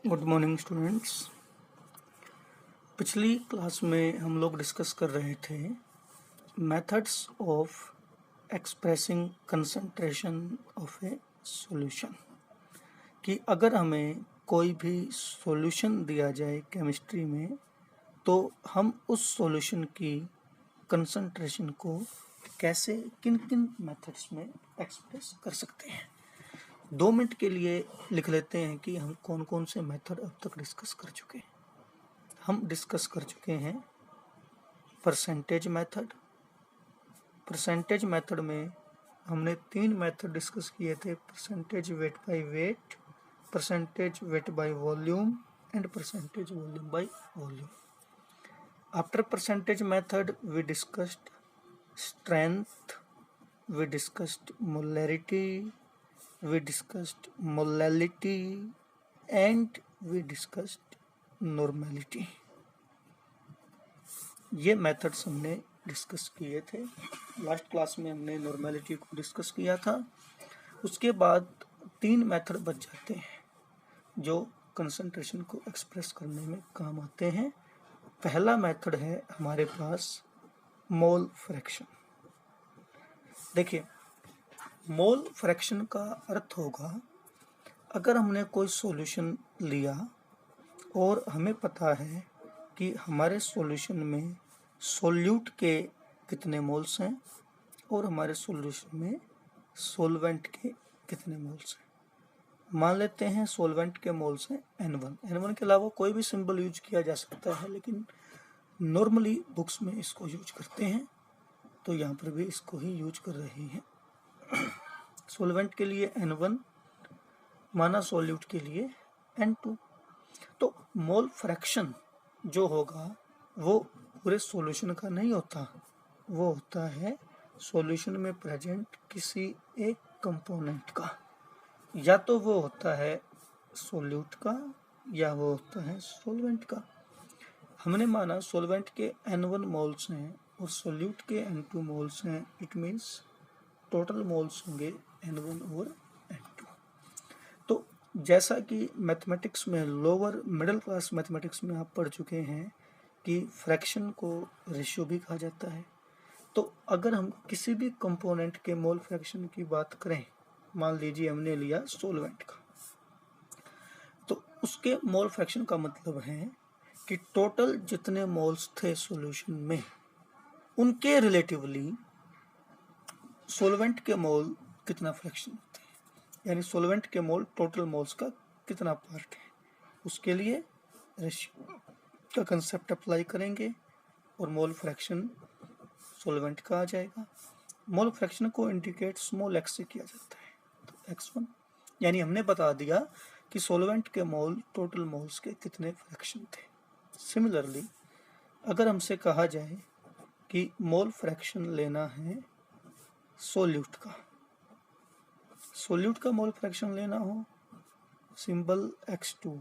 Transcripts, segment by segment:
Good morning students. पिछली class में हम लोग डिस्कस कर रहे थे methods of expressing concentration of A solution कि अगर हमें कोई भी सॉल्यूशन दिया जाए केमिस्ट्री में तो हम उस सॉल्यूशन की कंसंट्रेशन को कैसे किन किन मेथड्स में एक्सप्रेस कर सकते हैं। 2 मिनट के लिए लिख लेते हैं कि हम कौन कौन से मेथड अब तक डिस्कस कर चुके हैं। हम डिस्कस कर चुके हैं परसेंटेज मेथड। परसेंटेज मेथड में हमने 3 मेथड डिस्कस किए थे, percentage weight by weight, percentage weight by volume and percentage volume by volume. After percentage method we discussed strength, we discussed molarity, we discussed molality and we discussed normality। ये methods हमने discuss किए थे। Last class में हमने normality को discuss किया था। उसके बाद 3 मेथड बच जाते हैं जो कंसंट्रेशन को एक्सप्रेस करने में काम आते हैं। पहला मेथड है हमारे पास मोल फ्रैक्शन। देखिए, मोल फ्रैक्शन का अर्थ होगा अगर हमने कोई सॉल्यूशन लिया और हमें पता है कि हमारे सॉल्यूशन में सोल्यूट के कितने मोल्स हैं और हमारे सॉल्यूशन में सॉल्वेंट के कितने मोल्स हैं। मान लेते हैं सॉल्वेंट के मोल्स हैं N1 के अलावा कोई भी सिंबल यूज किया जा सकता है, लेकिन नॉर्मली बुक्स में इसको यूज करते हैं, तो यहाँ पर भी इसको ही यूज कर रहे हैं। सॉल्वेंट के लिए N1 माना, सॉल्यूट के लिए N2। तो मोल फ्रैक्शन जो होगा वो पूरे सॉल्यूशन का नहीं होता, वो होता है सॉल्यूशन में प्रेजेंट किसी एक कंपोनेंट का। या तो वो होता है सॉल्यूट का या वो होता है सॉल्वेंट का। हमने माना सॉल्वेंट के N1 मोल्स हैं और सॉल्यूट के N2 मोल्स हैं, इट मीन्स टोटल मोल्स होंगे N1 और N2। तो जैसा कि मैथमेटिक्स में लोअर मिडिल क्लास मैथमेटिक्स में आप पढ़ चुके हैं कि फ्रैक्शन को रेशियो भी कहा जाता है। तो अगर हम किसी भी कंपोनेंट के मोल फ्रैक्शन की बात करें, मान लीजिए हमने लिया सॉल्वेंट का, तो उसके मोल फ्रैक्शन का मतलब है कि टोटल जितने मोल्स थे सॉल्यूशन में उनके रिलेटिवली सॉल्वेंट के मोल कितना फ्रैक्शन होते हैं, यानी सॉल्वेंट के मोल टोटल मोल्स का कितना पार्ट है, उसके लिए रेशियो का कंसेप्ट अप्लाई करेंगे और मोल फ्रैक्शन सॉल्वेंट का आ जाएगा। मोल फ्रैक्शन को इंडिकेट स्मॉल x से किया जाता है, तो x1, यानी हमने बता दिया कि सॉल्वेंट के मोल टोटल मोल्स के कितने फ्रैक्शन थे। सिमिलरली अगर हमसे कहा जाए कि मोल फ्रैक्शन लेना है सोल्यूट का, सोल्यूट का मोल फ्रैक्शन लेना हो सिंबल x2,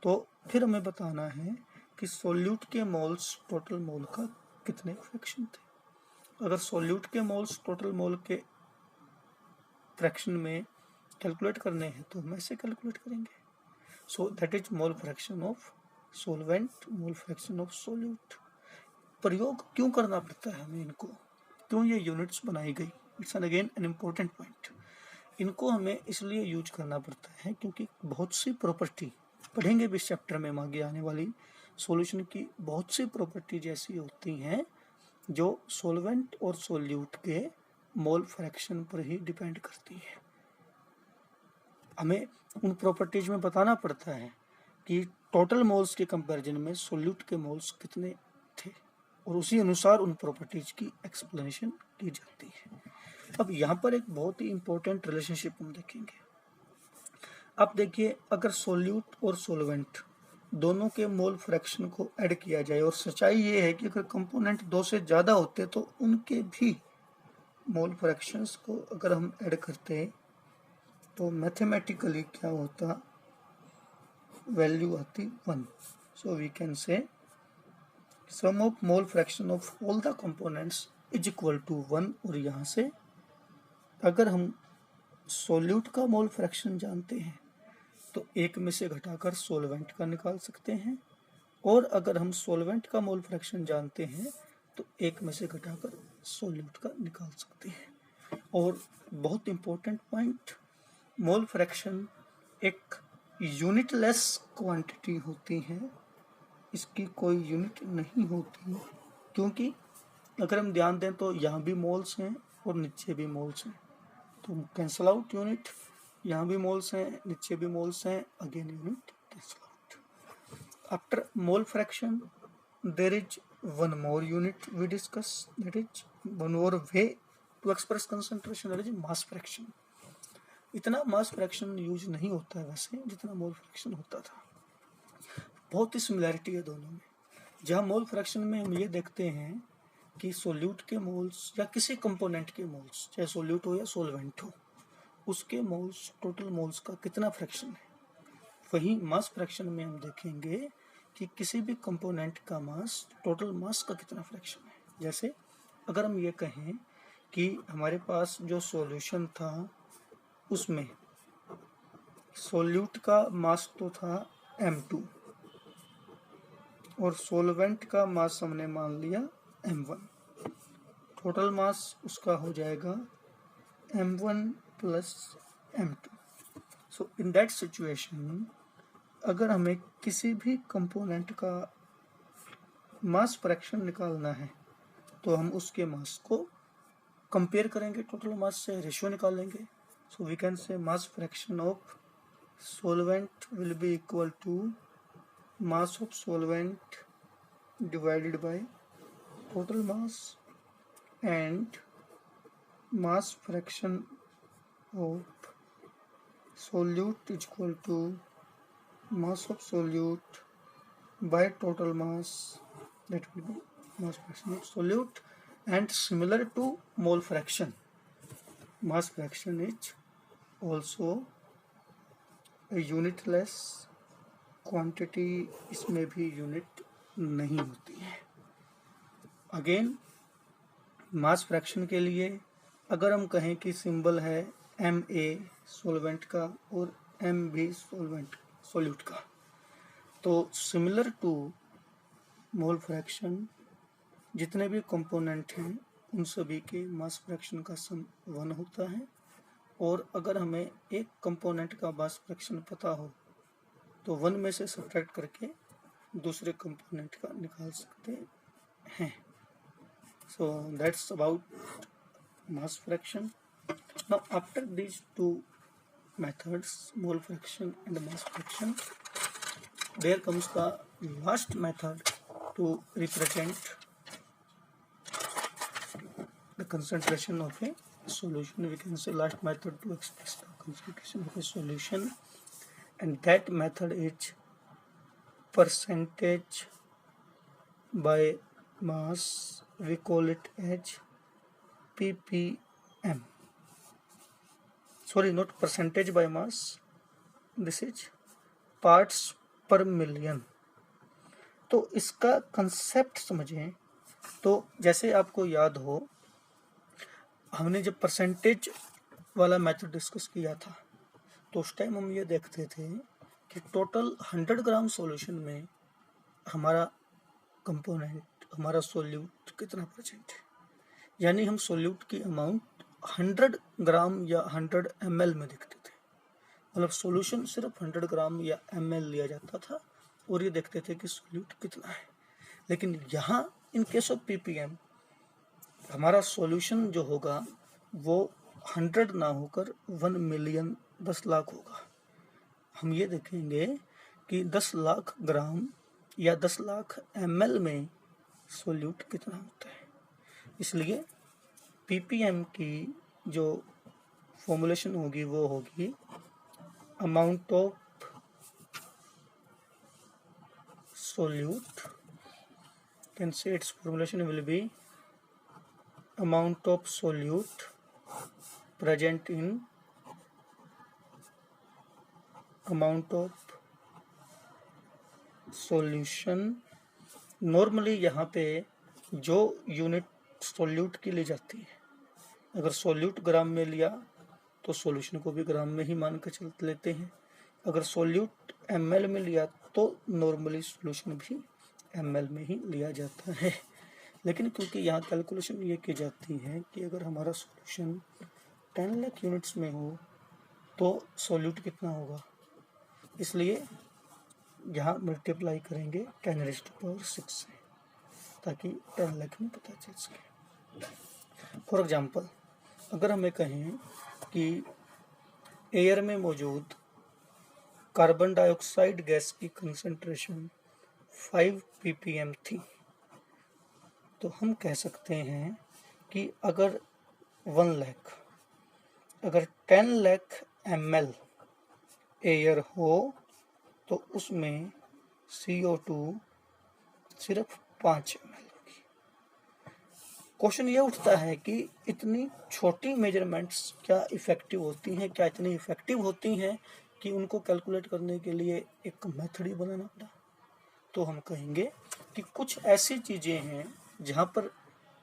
तो फिर हमें बताना है कि सोल्यूट के मोल्स टोटल मोल का कितने फ्रैक्शन थे। अगर सोल्यूट के मोल्स टोटल मोल के फ्रैक्शन में कैलकुलेट करने हैं तो हम ऐसे कैलकुलेट करेंगे। So that is mole fraction of solvent, mole fraction of solute. प्रयोग क्यों करना पड़ता है हमें इनको, क्यों ये यूनिट्स बनाई गई, it's again an important point. इनको हमें इसलिए यूज करना पड़ता है क्योंकि बहुत सी प्रॉपर्टी पढ़ेंगे भी इस चैप्टर में, आगे आने वाली सॉल्यूशन की बहुत सी प्रॉपर्टी जैसी होती हैं जो सॉल्वेंट और सोल्यूट के मोल फ्रैक्शन पर ही डिपेंड करती है। हमें उन प्रॉपर्टीज में बताना पड़ता है कि टोटल मोल्स के कंपैरिजन में सोल्यूट के मोल्स कितने थे और उसी अनुसार उन प्रॉपर्टीज की एक्सप्लेनेशन की जाती है। अब यहाँ पर एक बहुत ही इंपॉर्टेंट रिलेशनशिप हम देखेंगे। अब देखिए, अगर सोल्यूट और सोल्वेंट दोनों के मोल फ्रैक्शन को ऐड किया जाए, और सच्चाई ये है कि अगर कंपोनेंट 2 से ज़्यादा होते तो उनके भी मोल फ्रैक्शंस को अगर हम ऐड करते तो मैथमेटिकली क्या होता, वैल्यू आती 1। सो we can say sum of mole fraction of all the components is equal to 1। और यहाँ से अगर हम सोल्यूट का मोल फ्रैक्शन जानते हैं तो एक में से घटाकर सॉल्वेंट का निकाल सकते हैं, और अगर हम सॉल्वेंट का मोल फ्रैक्शन जानते हैं तो एक में से घटाकर सॉल्यूट का निकाल सकते हैं। और बहुत इंपॉर्टेंट पॉइंट, मोल फ्रैक्शन एक यूनिटलेस क्वांटिटी होती है, इसकी कोई यूनिट नहीं होती, क्योंकि अगर हम ध्यान दें तो यहाँ भी मोल्स हैं और नीचे भी मोल्स हैं, तो कैंसल आउट यूनिट, यहाँ भी मोल्स हैं नीचे भी मोल्स हैं, again unit cancel out. After mole fraction there is one more unit we discuss, that is one more way to express concentration, that is mass fraction। इतना mass fraction use नहीं होता है वैसे जितना मोल फ्रैक्शन होता था। बहुत ही similarity है दोनों में। जहाँ मोल फ्रैक्शन में हम ये देखते हैं कि सोल्यूट के मोल्स या किसी कंपोनेंट के मोल्स, चाहे सोल्यूट हो या सोलवेंट हो, उसके मोल्स टोटल मोल्स का कितना फ्रैक्शन है। वहीं मास फ्रैक्शन में हम देखेंगे कि किसी भी कंपोनेंट का मास, टोटल मास का कितना फ्रैक्शन है। जैसे अगर हम ये कहें कि हमारे पास जो सॉल्यूशन था उसमें सोल्यूट का मास तो था m2 और सोलवेंट का मास हमने मान लिया m1, टोटल मास उसका हो जाएगा m1 plus m2। So in that situation अगर हमें किसी भी कंपोनेंट का मास फ्रैक्शन निकालना है तो हम उसके मास को कंपेयर करेंगे टोटल मास से, रेशियो निकालेंगे। सो we can say mass fraction of solvent will be equal to mass of solvent divided by total mass, and mass fraction of solute is equal to mass of solute by total mass, that will be mass fraction of solute। And similar to mole fraction, mass fraction is also unitless quantity, इसमें भी unit नहीं होती है। Again mass fraction के लिए अगर हम कहें कि सिंबल है Ma सॉल्वेंट का और Mb सोल्यूट का, तो सिमिलर टू मोल फ्रैक्शन जितने भी कंपोनेंट हैं उन सभी के मास फ्रैक्शन का सम 1 होता है। और अगर हमें एक कंपोनेंट का मास फ्रैक्शन पता हो तो 1 में से सब्ट्रैक्ट करके दूसरे कंपोनेंट का निकाल सकते हैं। So that's about mass fraction. Now after these two methods, mole fraction and mass fraction, there comes the last method to represent the concentration of a solution. We can say last method to express the concentration of a solution, and that method is percentage by mass. We call it as ppm. Sorry, not percentage by mass, this is parts per million। तो इसका concept समझें तो जैसे आपको याद हो, हमने जब परसेंटेज वाला मेथड डिस्कस किया था तो उस टाइम हम ये देखते थे कि टोटल 100 ग्राम सॉल्यूशन में हमारा कंपोनेंट, हमारा सोल्यूट कितना परसेंट है। यानी हम सोल्यूट की अमाउंट 100 ग्राम या 100 ml में देखते थे, मतलब सॉल्यूशन सिर्फ 100 ग्राम या ml लिया जाता था और ये देखते थे कि सोल्यूट कितना है। लेकिन यहाँ इन केस ऑफ ppm हमारा सॉल्यूशन जो होगा वो 100 ना होकर 1 मिलियन 10 लाख होगा। हम ये देखेंगे कि 10 लाख ग्राम या 10 लाख ml में सोल्यूट कितना होता है। इसलिए ppm की जो फॉर्मूलेशन होगी वो होगी amount of solute, can say it's formulation will be amount of solute present in amount of solution। Normally यहाँ पे जो यूनिट सोल्यूट की ली जाती है, अगर सोल्यूट ग्राम में लिया तो सॉल्यूशन को भी ग्राम में ही मान कर चल लेते हैं। अगर सॉल्यूट ml में लिया तो नॉर्मली सॉल्यूशन भी ml में ही लिया जाता है। लेकिन क्योंकि यहाँ कैलकुलेशन ये की जाती है कि अगर हमारा सॉल्यूशन 10 लाख यूनिट्स में हो तो सॉल्यूट कितना होगा, इसलिए यहाँ मल्टीप्लाई करेंगे 10⁻⁶ से, ताकि 10 लाख में पता चल सके। फॉर एग्जाम्पल, अगर हमें कहें कि एयर में मौजूद कार्बन डाइऑक्साइड गैस की कंसंट्रेशन 5 ppm थी, तो हम कह सकते हैं कि अगर 1 लाख, अगर 10 लाख ml एयर हो तो उसमें CO2 सिर्फ 5 ml होगी। क्वेश्चन ये उठता है कि इतनी छोटी मेजरमेंट्स क्या इफेक्टिव होती हैं, क्या इतनी इफेक्टिव होती हैं कि उनको कैलकुलेट करने के लिए एक मेथड ही बनाना पड़ा। तो हम कहेंगे कि कुछ ऐसी चीज़ें हैं जहाँ पर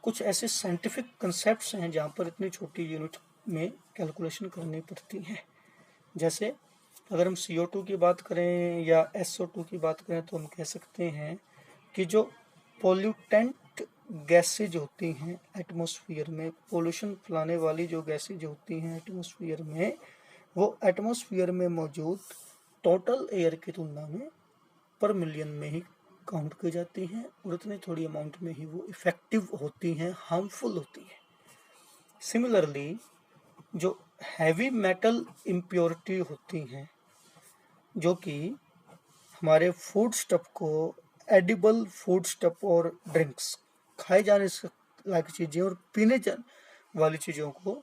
कुछ ऐसे साइंटिफिक कंसेप्ट्स हैं जहाँ पर इतनी छोटी यूनिट में कैलकुलेशन करनी पड़ती है। जैसे अगर हम CO2 की बात करें या SO2 की बात करें तो हम कह सकते हैं कि जो पोल्यूटेंट गैसेज होती हैं एटमॉस्फेयर में, पोल्यूशन फैलाने वाली जो गैसेज होती हैं एटमॉस्फेयर में, वो एटमॉस्फेयर में मौजूद टोटल एयर की तुलना में पर मिलियन में ही काउंट की जाती हैं और इतनी थोड़ी अमाउंट में ही वो इफेक्टिव होती हैं, हार्मफुल होती हैं। सिमिलरली जो हैवी मेटल इम्प्योरिटी होती हैं, जो कि हमारे फूड स्टफ को, एडिबल फूड स्टफ और ड्रिंक्स, खाए जाने लायक चीज़ें और पीने वाली चीज़ों को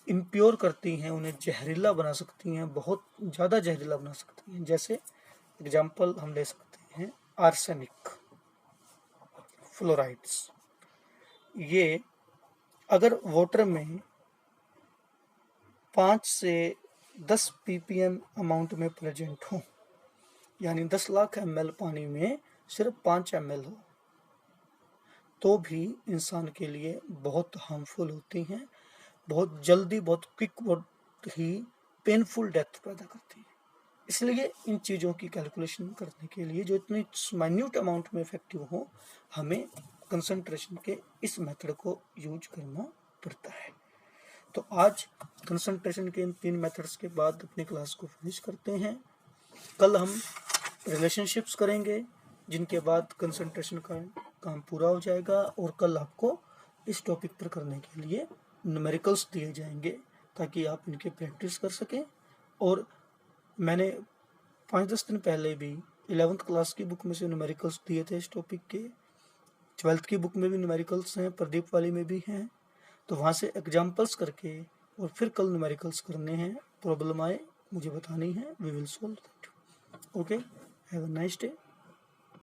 इम्प्योर करती हैं, उन्हें जहरीला बना सकती हैं, बहुत ज़्यादा जहरीला बना सकती हैं। जैसे एग्जाम्पल हम ले सकते हैं आर्सेनिक, फ्लोराइड्स। ये अगर वाटर में 5 से 10 ppm अमाउंट में प्रेजेंट हो, यानी 10 लाख ml पानी में सिर्फ 5 ml हो, तो भी इंसान के लिए बहुत हार्मफुल होती हैं, बहुत जल्दी, बहुत क्विक, बहुत ही पेनफुल डेथ पैदा करती हैं। इसलिए इन चीज़ों की कैलकुलेशन करने के लिए जो इतनी माइन्यूट अमाउंट में इफेक्टिव हो, हमें कंसंट्रेशन के इस मेथड को यूज करना पड़ता है। तो आज कंसंट्रेशन के इन 3 मेथड्स के बाद अपनी क्लास को फिनिश करते हैं। कल हम रिलेशनशिप्स करेंगे, जिनके बाद कंसंट्रेशन का काम पूरा हो जाएगा और कल आपको इस टॉपिक पर करने के लिए न्यूमेरिकल्स दिए जाएंगे ताकि आप इनके प्रैक्टिस कर सकें। और मैंने 5-10 दिन पहले भी 11th क्लास की बुक में से न्यूमेरिकल्स दिए थे इस टॉपिक के, 12th की बुक में भी न्यूमेरिकल्स हैं, प्रदीप वाली में भी हैं। तो वहाँ से एग्जाम्पल्स करके और फिर कल न्यूमेरिकल्स करने हैं। प्रॉब्लम आए मुझे बतानी है, we will solve that. Okay, have a nice day.